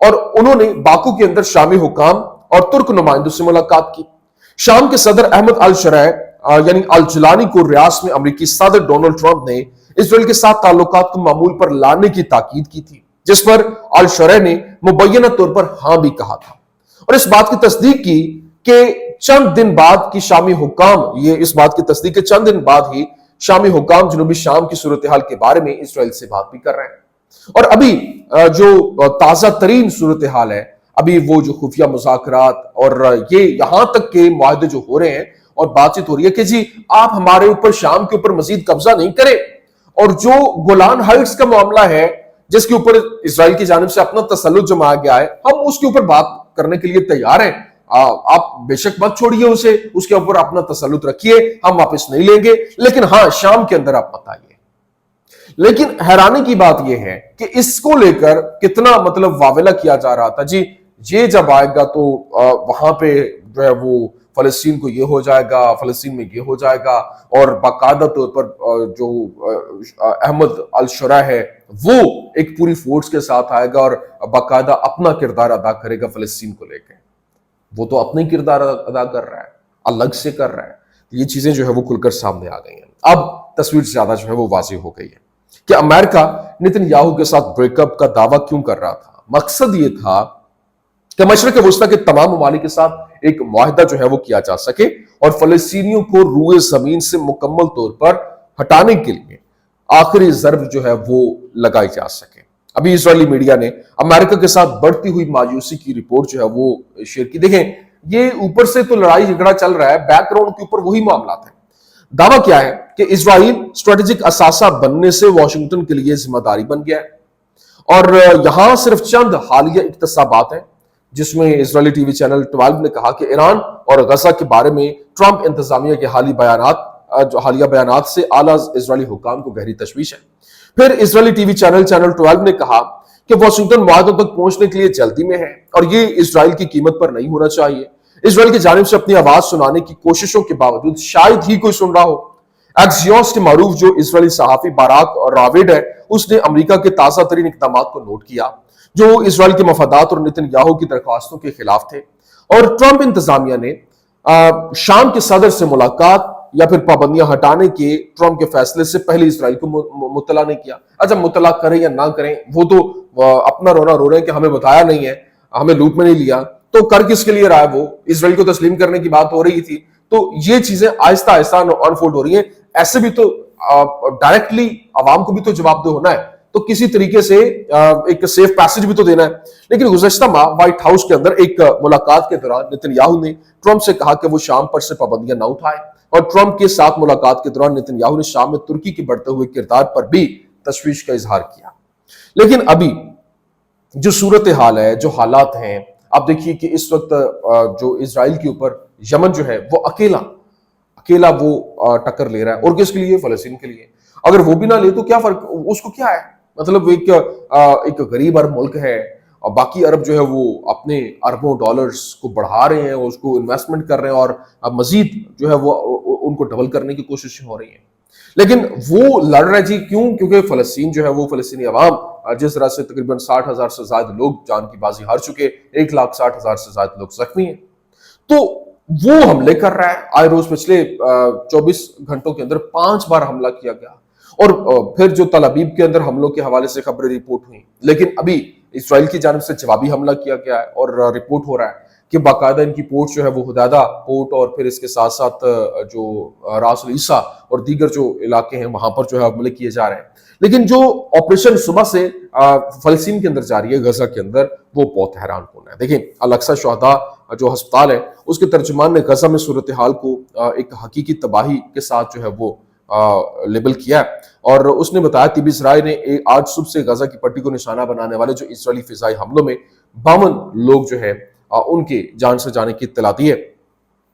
اور انہوں نے باکو کے اندر شامی حکام اور ترک نمائندوں سے ملاقات کی۔ شام کے صدر احمد الشرع یعنی الجولانی کو ریاض میں امریکی صدر ڈونلڈ ٹرمپ نے اسرائیل کے ساتھ تعلقات کو معمول پر لانے کی تاکید کی تھی، جس پر الشرع نے مبینہ طور پر ہاں بھی کہا تھا اور اس بات کی تصدیق کی کہ چند دن بعد کی شامی حکام اس بات کی تصدیق کے چند دن بعد ہی شامی حکام جنوبی شام کی صورتحال کے بارے میں اسرائیل سے بات بھی کر رہے ہیں۔ اور ابھی جو تازہ ترین صورتحال ہے، ابھی وہ جو خفیہ مذاکرات اور یہ یہاں تک کہ معاہدے جو ہو رہے ہیں اور بات چیت ہو رہی ہے کہ جی آپ ہمارے اوپر شام کے اوپر مزید قبضہ نہیں کریں، اور جو گولان ہائٹس کا معاملہ ہے جس کے اوپر اسرائیل کی جانب سے اپنا تسلط جمایا گیا ہے، ہم اس کے اوپر بات کرنے کے لیے تیار ہیں، آپ بے شک مت چھوڑیے اسے، اس کے اوپر اپنا تسلط رکھیے، ہم واپس نہیں لیں گے، لیکن ہاں شام کے اندر آپ مت آئیے۔ لیکن حیرانی کی بات یہ ہے کہ اس کو لے کر کتنا واویلا کیا جا رہا تھا، جی یہ جب آئے گا تو وہاں پہ جو ہے وہ فلسطین کو یہ ہو جائے گا، فلسطین میں یہ ہو جائے گا، اور باقاعدہ طور پر جو احمد الشرع ہے وہ ایک پوری فورس کے ساتھ آئے گا اور باقاعدہ اپنا کردار ادا کرے گا فلسطین کو لے کے۔ وہ تو اپنے کردار ادا کر رہا ہے، الگ سے کر رہا ہے۔ یہ چیزیں جو ہے وہ کھل کر سامنے آ گئی ہیں۔ اب تصویر زیادہ جو ہے وہ واضح ہو گئی ہے کہ امریکہ نیتن یاہو کے ساتھ بریک اپ کا دعویٰ کیوں کر رہا تھا۔ مقصد یہ تھا کہ مشرق وسطیٰ کے تمام ممالک کے ساتھ ایک معاہدہ جو ہے وہ کیا جا سکے اور فلسطینیوں کو روئے زمین سے مکمل طور پر ہٹانے کے لیے آخری ضرب جو ہے وہ لگائی جا سکے۔ ابھی اسرائیلی میڈیا نے امریکہ کے ساتھ بڑھتی ہوئی مایوسی کی رپورٹ جو ہے وہ شیئر کی۔ دیکھیں یہ اوپر سے تو لڑائی جھگڑا چل رہا ہے، بیک گراؤنڈ کے اوپر وہی معاملات ہیں۔ دعویٰ کیا ہے کہ اسرائیل اسٹریٹجک اثاثہ بننے سے واشنگٹن کے لیے ذمہ داری بن گیا ہے، اور یہاں صرف چند حالیہ اقتصابات ہیں جس میں اسرائیلی ٹی وی چینل 12 نے کہا کہ ایران اور غزہ کے بارے میں ٹرمپ انتظامیہ کے حالیہ بیانات سے اعلیٰ اسرائیلی حکام کو گہری تشویش ہے۔ پھر اسرائیلی ٹی وی چینل 12 نے کہا کہ واشنگٹن معاہدوں تک پہنچنے کے لیے جلدی میں ہے اور یہ اسرائیل کی قیمت پر نہیں ہونا چاہیے۔ اسرائیل کی جانب سے اپنی آواز سنانے کی کوششوں کے باوجود شاید ہی کوئی سن رہا ہو۔ ایکسیوس کے معروف جو اسرائیلی صحافی باراک راوڈ ہے، اس نے امریکہ کے تازہ ترین اقدامات کو نوٹ کیا جو اسرائیل کے مفادات اور نیتن یاہو کی درخواستوں کے خلاف تھے، اور ٹرمپ انتظامیہ نے شام کے صدر سے ملاقات یا پھر پابندیاں ہٹانے کے ٹرمپ کے فیصلے سے پہلے اسرائیل کو مطلع نہیں کیا۔ اچھا مطلع کریں یا نہ کریں، وہ تو اپنا رونا رو رہے ہیں کہ ہمیں بتایا نہیں ہے، ہمیں لوپ میں نہیں لیا، تو کر کس کے لیے رہا ہے؟ وہ اسرائیل کو تسلیم کرنے کی بات ہو رہی تھی۔ تو یہ چیزیں آہستہ آہستہ انفولڈ ہو رہی ہیں۔ ایسے بھی تو ڈائریکٹلی عوام کو بھی تو جواب دہ ہونا ہے، تو کسی طریقے سے ایک سیف پیسج بھی تو دینا ہے۔ لیکن گزشتہ ماہ وائٹ ہاؤس کے اندر ایک ملاقات کے دوران نیتن یاہو نے ٹرمپ سے کہا کہ وہ شام پر سے پابندیاں نہ اٹھائے، اور ٹرمپ کے ساتھ ملاقات کے دوران نیتن یاہو نے شام میں ترکی کے بڑھتے ہوئے کردار پر بھی تشویش کا اظہار کیا۔ لیکن ابھی جو صورتحال ہے، جو حالات ہیں، آپ دیکھیے کہ اس وقت جو اسرائیل کے اوپر یمن جو ہے وہ اکیلا وہ ٹکر لے رہا ہے، اور کس کے لیے؟ فلسطین کے لیے۔ اگر وہ بھی نہ لے تو کیا فرق، اس کو کیا ہے؟ ایک غریب عرب ملک ہے اور باقی عرب جو ہے وہ اپنے اربوں ڈالرز کو بڑھا رہے ہیں، اس کو انویسٹمنٹ کر رہے ہیں، اور مزید جو ہے وہ ان کو ڈبل کرنے کی کوششیں ہو رہی ہیں۔ لیکن وہ لڑ رہے جی کیوں؟ کیونکہ فلسطین جو ہے وہ فلسطینی عوام جس طرح سے تقریباً 60,000 سے زائد لوگ جان کی بازی ہار چکے، 1,60,000 سے زائد لوگ زخمی ہیں، تو وہ حملے کر رہا ہے۔ آئے روز پچھلے 24 گھنٹوں کے اندر 5 بار حملہ کیا گیا، اور پھر جو تل ابیب کے اندر حملوں کے حوالے سے خبریں رپورٹ ہوئیں، لیکن ابھی اسرائیل کی جانب سے جوابی حملہ کیا گیا ہے، اور رپورٹ ہو رہا ہے کہ باقاعدہ ان کی پورٹ جو ہے وہ حدیدہ پورٹ، اور پھر اس کے ساتھ ساتھ جو راس العیسیٰ اور دیگر جو علاقے ہیں وہاں پر جو ہے حملے کیے جا رہے ہیں۔ لیکن جو آپریشن صبح سے فلسطین کے اندر جاری ہے، غزہ کے اندر، وہ بہت حیران کن ہے۔ دیکھیں الاقصی شہداء جو ہسپتال ہے، اس کے ترجمان نے غزہ میں صورتحال کو ایک حقیقی تباہی کے ساتھ جو ہے وہ لیبل کیا ہے، اور اس نے بتایا طبی ذرائع نے آج صبح سے غزہ کی پٹی کو نشانہ بنانے والے جو اسرائیلی فضائی حملوں میں 52 لوگ جو ہے ان کے جان سے جانے کی اطلاع دی ہے،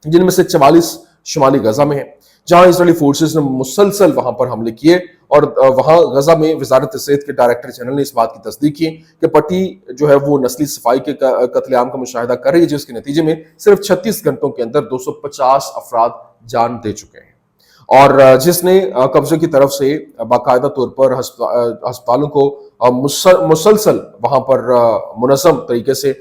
جن میں سے 44 شمالی غزہ میں ہیں، جہاں اسرائیلی فورسز نے مسلسل وہاں پر حملے کیے، اور وہاں غزہ میں وزارت صحت کے ڈائریکٹر جنرل نے اس بات کی تصدیق کی کہ پٹی جو ہے وہ نسلی صفائی کے قتل عام کا مشاہدہ کر رہی ہے، جس کے نتیجے میں صرف 36 گھنٹوں کے اندر 250 افراد جان دے چکے ہیں۔ اور جس نے قبضے کی طرف سے باقاعدہ طور پر ہسپتالوں کو مسلسل وہاں پر منظم طریقے سے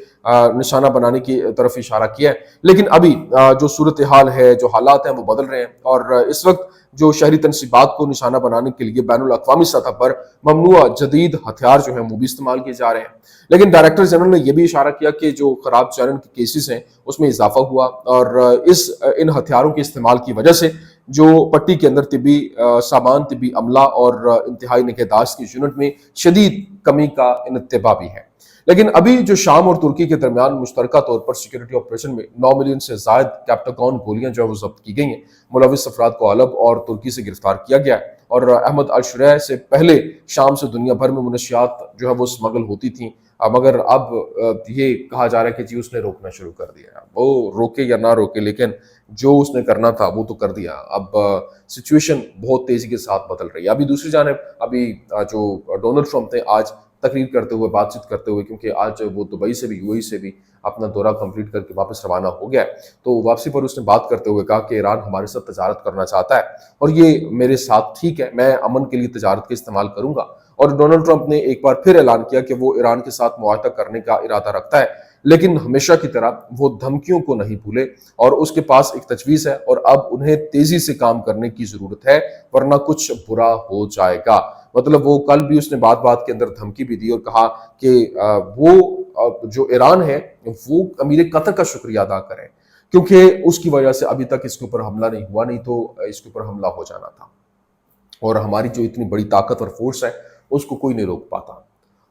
نشانہ بنانے کی طرف اشارہ کیا ہے. لیکن ابھی جو صورتحال ہے، جو حالات ہیں، وہ بدل رہے ہیں، اور اس وقت جو شہری تنصیبات کو نشانہ بنانے کے لیے بین الاقوامی سطح پر ممنوع جدید ہتھیار جو ہیں وہ بھی استعمال کیے جا رہے ہیں. لیکن ڈائریکٹر جنرل نے یہ بھی اشارہ کیا کہ جو خراب چرن کے کیسز ہیں اس میں اضافہ ہوا، اور ان ہتھیاروں کے استعمال کی وجہ سے جو پٹی کے اندر طبی سامان، طبی عملہ اور انتہائی نگہداشت کی یونٹ میں شدید کمی کا انتباہ بھی ہے. لیکن ابھی جو شام اور ترکی کے درمیان مشترکہ طور پر سیکورٹی آپریشن میں 9 ملین سے زائد کیپٹاگون گولیاں جو ہے وہ ضبط کی گئی ہیں. ملوث افراد کو حلب اور ترکی سے گرفتار کیا گیا ہے، اور احمد الشریع سے پہلے شام سے دنیا بھر میں منشیات جو ہے وہ اسمگل ہوتی تھیں، مگر اب یہ کہا جا رہا ہے کہ جی اس نے روکنا شروع کر دیا. وہ روکے یا نہ روکے، لیکن جو اس نے کرنا تھا وہ تو کر دیا. اب سچویشن بہت تیزی کے ساتھ بدل رہی ہے. ابھی دوسری جانب ابھی جو ڈونلڈ ٹرمپ نے آج تقریر کرتے ہوئے، بات چیت کرتے ہوئے، کیونکہ آج وہ دبئی سے بھی، یو اے ای سے بھی اپنا دورہ کمپلیٹ کر کے واپس روانہ ہو گیا ہے، تو واپسی پر اس نے بات کرتے ہوئے کہا کہ ایران ہمارے ساتھ تجارت کرنا چاہتا ہے اور یہ میرے ساتھ ٹھیک ہے، میں امن کے لیے تجارت کا استعمال کروں گا. اور ڈونلڈ ٹرمپ نے ایک بار پھر اعلان کیا کہ وہ ایران کے ساتھ معاہدہ کرنے کا ارادہ رکھتا ہے، لیکن ہمیشہ کی طرح وہ دھمکیوں کو نہیں بھولے، اور اس کے پاس ایک تجویز ہے اور اب انہیں تیزی سے کام کرنے کی ضرورت ہے ورنہ کچھ برا ہو جائے گا. مطلب وہ کل بھی اس نے بات کے اندر دھمکی بھی دی اور کہا کہ وہ جو ایران ہے وہ امیر قطر کا شکریہ ادا کرے، کیونکہ اس کی وجہ سے ابھی تک اس کے اوپر حملہ نہیں ہوا، نہیں تو اس کے اوپر حملہ ہو جانا تھا. اور ہماری جو اتنی بڑی طاقت اور فورس ہے اس کو کوئی نہیں روک پاتا.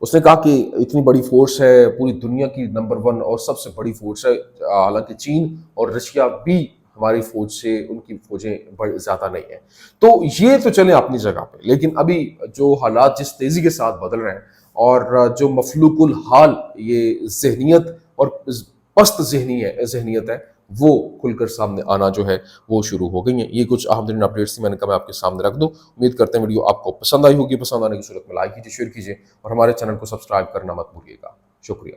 اس نے کہا کہ اتنی بڑی فورس ہے، پوری دنیا کی نمبر 1 اور سب سے بڑی فورس ہے، حالانکہ چین اور رشیا بھی ہماری فوج سے، ان کی فوجیں زیادہ نہیں ہیں. تو یہ تو چلیں اپنی جگہ پہ، لیکن ابھی جو حالات جس تیزی کے ساتھ بدل رہے ہیں، اور جو مفلوق الحال یہ ذہنیت اور پست ذہنیت ہے وہ کھل کر سامنے آنا جو ہے وہ شروع ہو گئی ہیں. یہ کچھ اہم ترین اپڈیٹس تھی، میں نے کہا میں آپ کے سامنے رکھ دوں. امید کرتے ہیں ویڈیو آپ کو پسند آئی ہوگی. پسند آنے کی صورت میں لائک کیجیے، شیئر کیجیے، اور ہمارے چینل کو سبسکرائب کرنا مت بھولیے گا. شکریہ.